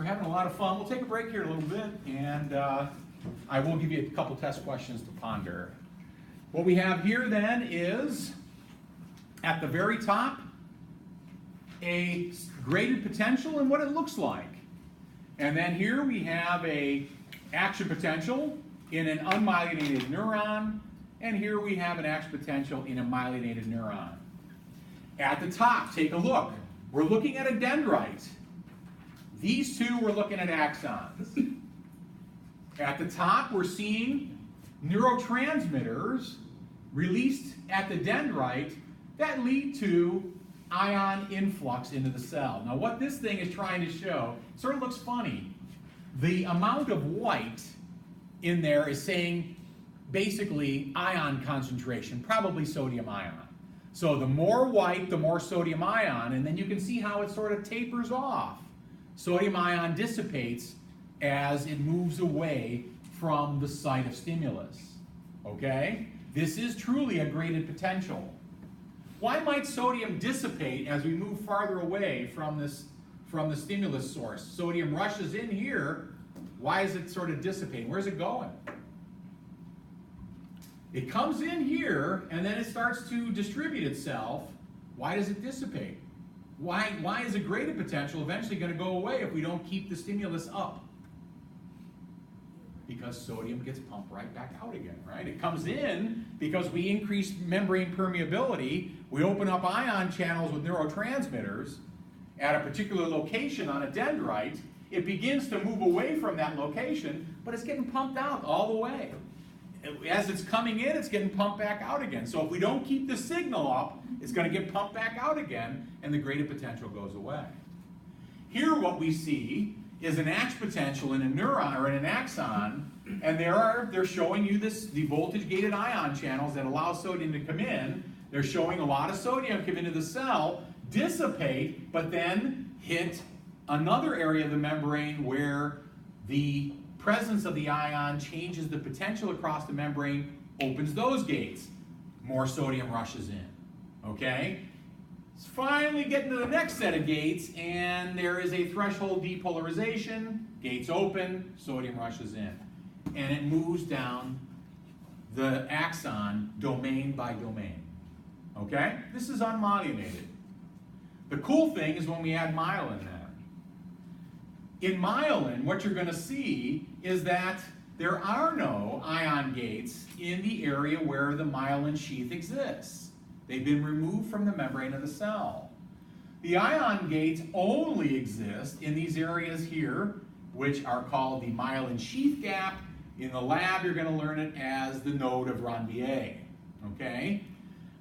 we're having a lot of fun. We'll take a break here in a little bit, and I will give you a couple test questions to ponder. What we have here then is, at the very top, a graded potential and what it looks like. And then here we have a action potential in an unmyelinated neuron, and here we have an action potential in a myelinated neuron. At the top, take a look. We're looking at a dendrite. These two, we're looking at axons. At the top, we're seeing neurotransmitters released at the dendrite that lead to ion influx into the cell. Now, what this thing is trying to show, sort of looks funny. The amount of white in there is saying basically ion concentration, probably sodium ion. So the more white, the more sodium ion, and then you can see how it sort of tapers off. Sodium ion dissipates as it moves away from the site of stimulus. Okay? This is truly a graded potential. Why might sodium dissipate as we move farther away from the stimulus source? Sodium rushes in here. Why is it sort of dissipating? Where's it going? It comes in here, and then it starts to distribute itself. Why does it dissipate? Why is a graded potential eventually going to go away if we don't keep the stimulus up? Because sodium gets pumped right back out again, right? It comes in because we increase membrane permeability. We open up ion channels with neurotransmitters at a particular location on a dendrite. It begins to move away from that location, but it's getting pumped out all the way. As it's coming in, it's getting pumped back out again. So if we don't keep the signal up, it's going to get pumped back out again, and the graded potential goes away. Here what we see is an action potential in a neuron or in an axon, and they're showing you the voltage-gated ion channels that allow sodium to come in. They're showing a lot of sodium come into the cell, dissipate, but then hit another area of the membrane where the presence of the ion changes the potential across the membrane, opens those gates. More sodium rushes in. Okay? It's finally getting to the next set of gates, and there is a threshold depolarization. Gates open, sodium rushes in. And it moves down the axon domain by domain. Okay? This is unmyelinated. The cool thing is when we add myelin there. In myelin, what you're going to see is that there are no ion gates in the area where the myelin sheath exists. They've been removed from the membrane of the cell. The ion gates only exist in these areas here, which are called the myelin sheath gap. In the lab, you're going to learn it as the node of Ranvier. Okay?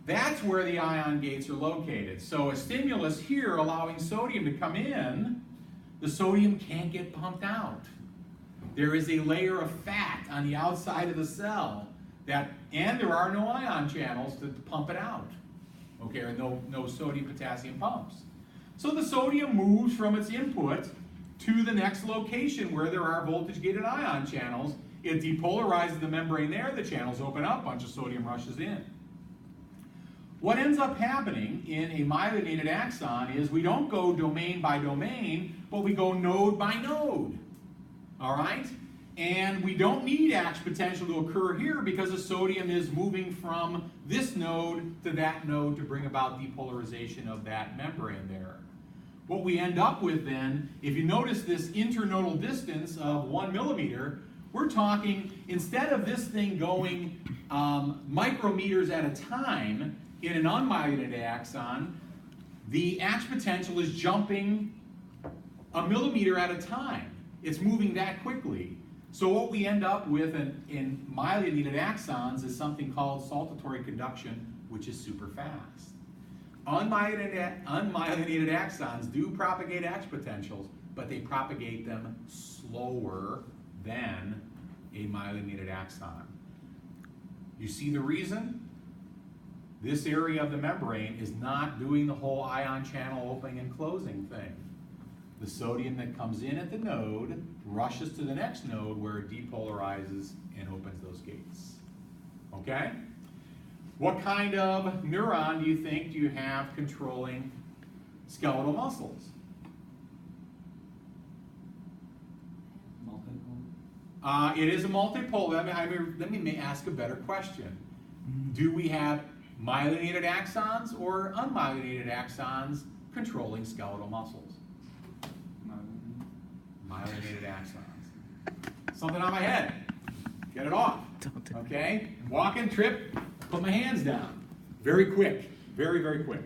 That's where the ion gates are located. So a stimulus here allowing sodium to come in, the sodium can't get pumped out. There is a layer of fat on the outside of the cell, and there are no ion channels to pump it out. Okay, or no sodium-potassium pumps. So the sodium moves from its input to the next location where there are voltage-gated ion channels. It depolarizes the membrane there, the channels open up, a bunch of sodium rushes in. What ends up happening in a myelinated axon is we don't go domain by domain, but we go node by node. All right? And we don't need action potential to occur here because the sodium is moving from this node to that node to bring about depolarization of that membrane there. What we end up with then, if you notice this internodal distance of 1 millimeter, we're talking, instead of this thing going micrometers at a time, in an unmyelinated axon, the action potential is jumping a millimeter at a time. It's moving that quickly. So what we end up with in myelinated axons is something called saltatory conduction, which is super fast. Unmyelinated axons do propagate action potentials, but they propagate them slower than a myelinated axon. You see the reason? This area of the membrane is not doing the whole ion channel opening and closing thing. The sodium that comes in at the node rushes to the next node where it depolarizes and opens those gates. Okay? What kind of neuron do you have controlling skeletal muscles? multipole? It is a multipole. Let me ask a better question. Do we have myelinated axons or unmyelinated axons controlling skeletal muscles? Myelinated axons. Something on my head. Get it off. Okay? Walking, trip, put my hands down. Very quick. Very, very quick.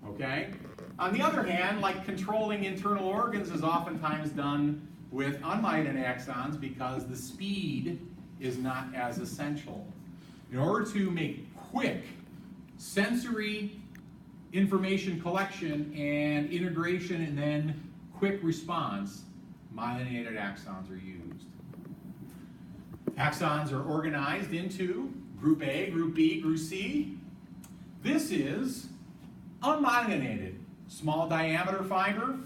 Okay? On the other hand, like controlling internal organs is oftentimes done with unmyelinated axons because the speed is not as essential. In order to make quick sensory information collection and integration and then quick response, myelinated axons are used. Axons are organized into Group A, Group B, Group C. This is unmyelinated, small diameter fiber.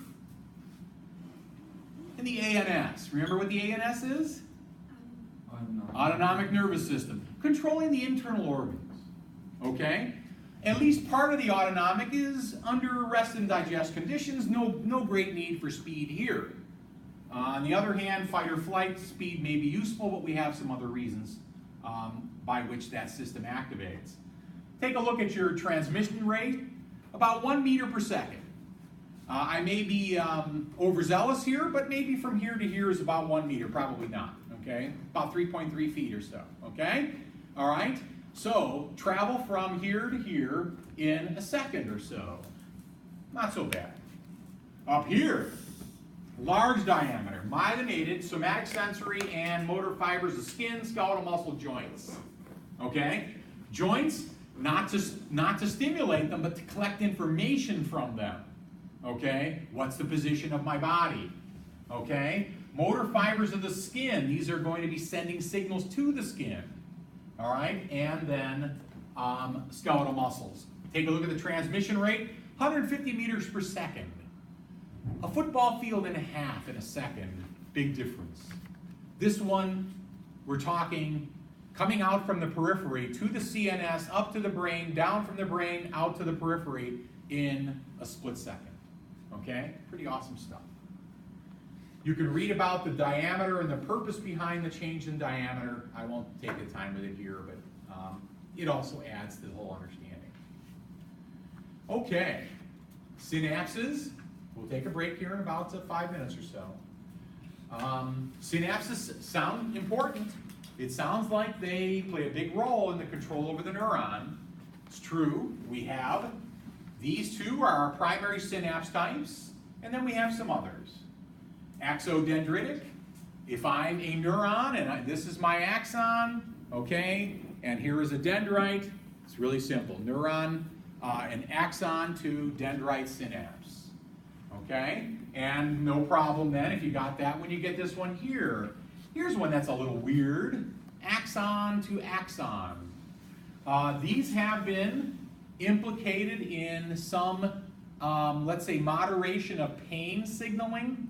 And the ANS, remember what the ANS is? Autonomic nervous system, controlling the internal organs, okay? At least part of the autonomic is under rest and digest conditions, no great need for speed here. On the other hand, fight or flight speed may be useful, but we have some other reasons by which that system activates. Take a look at your transmission rate, about 1 meter per second. I may be overzealous here, but maybe from here to here is about 1 meter, probably not, okay? About 3.3 feet or so, okay? All right, so travel from here to here in a second or so. Not so bad. Up here, large diameter, myelinated, somatic sensory, and motor fibers of skin, skeletal muscle, joints, okay? Joints, not to stimulate them, but to collect information from them. Okay, what's the position of my body? Okay, motor fibers of the skin, these are going to be sending signals to the skin. All right, and then skeletal muscles. Take a look at the transmission rate, 150 meters per second. A football field and a half in a second, big difference. This one, we're talking coming out from the periphery to the CNS, up to the brain, down from the brain, out to the periphery in a split second. Okay, pretty awesome stuff. You can read about the diameter and the purpose behind the change in diameter. I won't take the time with it here, but it also adds to the whole understanding. Okay, synapses. We'll take a break here in about 5 minutes or so. Synapses sound important. It sounds like they play a big role in the control over the neuron. It's true. We have these two are our primary synapse types, and then we have some others. Axodendritic, if I'm a neuron and this is my axon, okay, and here is a dendrite, it's really simple. Neuron, an axon to dendrite synapse, okay? And no problem then if you got that when you get this one here. Here's one that's a little weird, axon to axon. These have been implicated in some, let's say, moderation of pain signaling.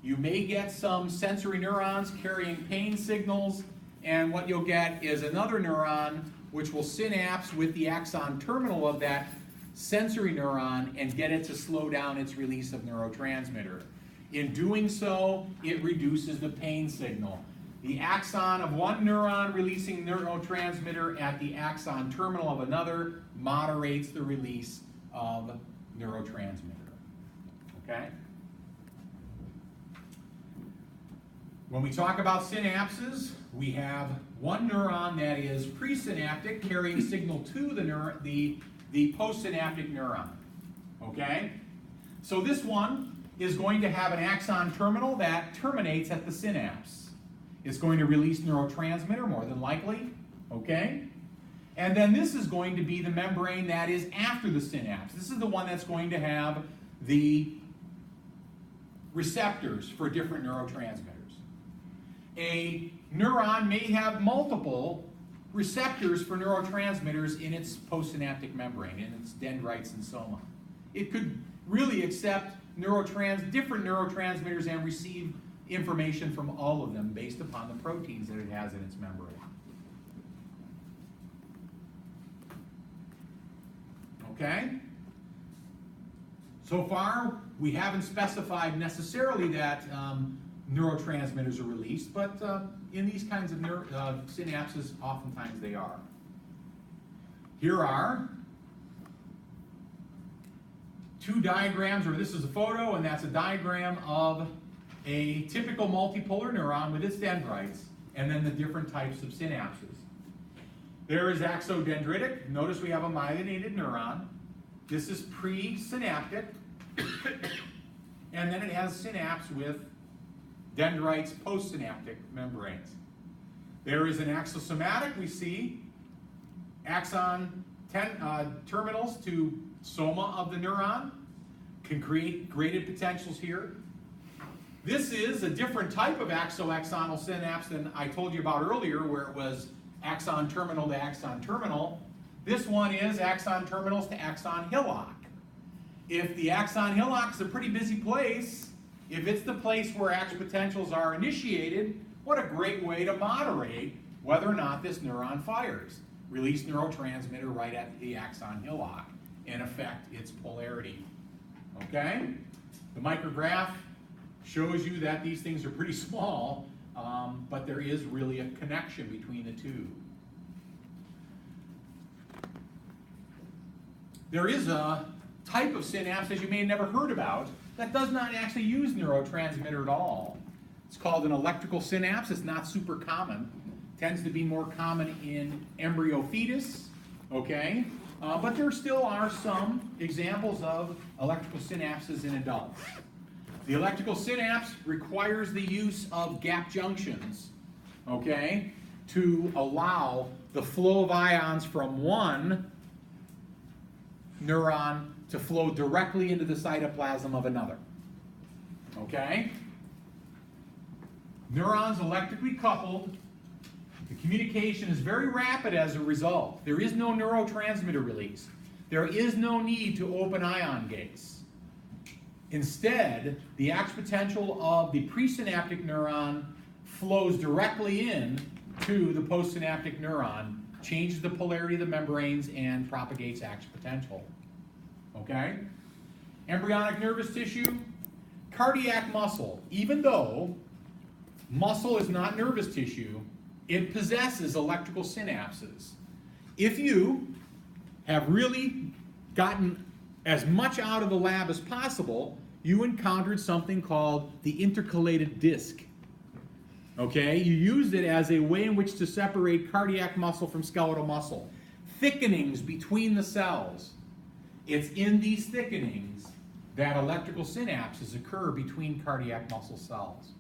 You may get some sensory neurons carrying pain signals, and what you'll get is another neuron which will synapse with the axon terminal of that sensory neuron and get it to slow down its release of neurotransmitter. In doing so, it reduces the pain signal. The axon of one neuron releasing neurotransmitter at the axon terminal of another moderates the release of neurotransmitter. Okay? When we talk about synapses, we have one neuron that is presynaptic, carrying signal to the postsynaptic neuron. Okay? So this one is going to have an axon terminal that terminates at the synapse. It's going to release neurotransmitter, more than likely. Okay? And then this is going to be the membrane that is after the synapse. This is the one that's going to have the receptors for different neurotransmitters. A neuron may have multiple receptors for neurotransmitters in its postsynaptic membrane, in its dendrites and soma. It could really accept different neurotransmitters and receive information from all of them based upon the proteins that it has in its membrane. Okay? So far, we haven't specified necessarily that neurotransmitters are released, but in these kinds of synapses, oftentimes they are. Here are two diagrams, or this is a photo, and that's a diagram of a typical multipolar neuron with its dendrites, and then the different types of synapses. There is axodendritic. Notice we have a myelinated neuron. This is presynaptic. And then it has synapse with dendrites, postsynaptic membranes. There is an axosomatic. We see axon terminals to soma of the neuron. Can create graded potentials here. This is a different type of axo-axonal synapse than I told you about earlier, where it was axon terminal to axon terminal. This one is axon terminals to axon hillock. If the axon hillock is a pretty busy place, if it's the place where ax potentials are initiated, what a great way to moderate whether or not this neuron fires. Release neurotransmitter right at the axon hillock and affect its polarity. Okay? The micrograph shows you that these things are pretty small, but there is really a connection between the two. There is a type of synapse, as you may have never heard about, that does not actually use neurotransmitter at all. It's called an electrical synapse. It's not super common. Tends to be more common in embryo fetus, okay? But there still are some examples of electrical synapses in adults. The electrical synapse requires the use of gap junctions, okay, to allow the flow of ions from one neuron to flow directly into the cytoplasm of another, okay? Neurons electrically coupled. The communication is very rapid as a result. There is no neurotransmitter release. There is no need to open ion gates. Instead, the ax potential of the presynaptic neuron flows directly in to the postsynaptic neuron, changes the polarity of the membranes, and propagates ax potential. Okay? Embryonic nervous tissue, cardiac muscle. Even though muscle is not nervous tissue, it possesses electrical synapses. If you have really gotten as much out of the lab as possible, you encountered something called the intercalated disc. Okay? You used it as a way in which to separate cardiac muscle from skeletal muscle. Thickenings between the cells. It's in these thickenings that electrical synapses occur between cardiac muscle cells.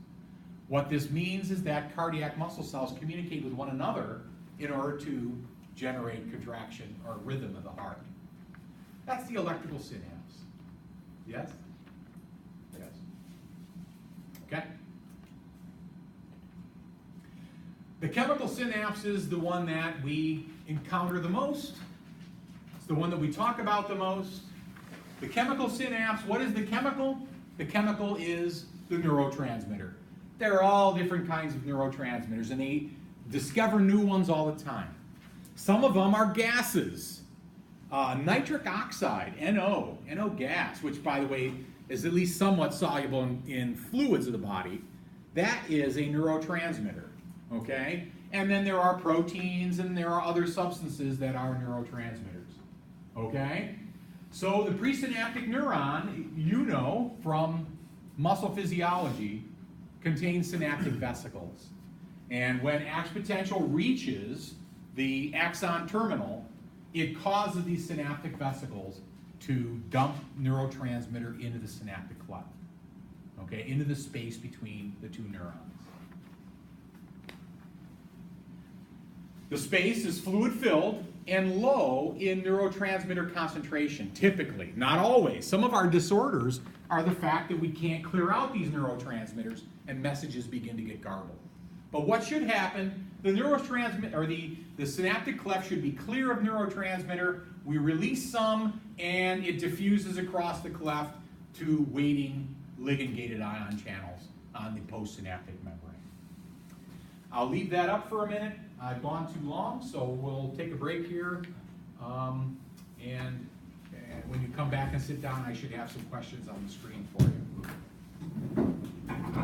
What this means is that cardiac muscle cells communicate with one another in order to generate contraction or rhythm of the heart. That's the electrical synapse. Yes? Yes. Okay? The chemical synapse is the one that we encounter the most. It's the one that we talk about the most. The chemical synapse, what is the chemical? The chemical is the neurotransmitter. There are all different kinds of neurotransmitters, and they discover new ones all the time. Some of them are gases. Nitric oxide, NO gas, which, by the way, is at least somewhat soluble in fluids of the body. That is a neurotransmitter, okay? And then there are proteins and there are other substances that are neurotransmitters, okay? So the presynaptic neuron, you know from muscle physiology, contains synaptic vesicles. And when ax potential reaches the axon terminal, it causes these synaptic vesicles to dump neurotransmitter into the synaptic cleft, okay, into the space between the two neurons. The space is fluid-filled and low in neurotransmitter concentration, typically, not always. Some of our disorders are the fact that we can't clear out these neurotransmitters and messages begin to get garbled. But what should happen, the neurotransmitter, or the synaptic cleft should be clear of neurotransmitter. We release some and it diffuses across the cleft to waiting ligand-gated ion channels on the postsynaptic membrane. I'll leave that up for a minute. I've gone too long, so we'll take a break here. And when you come back and sit down, I should have some questions on the screen for you.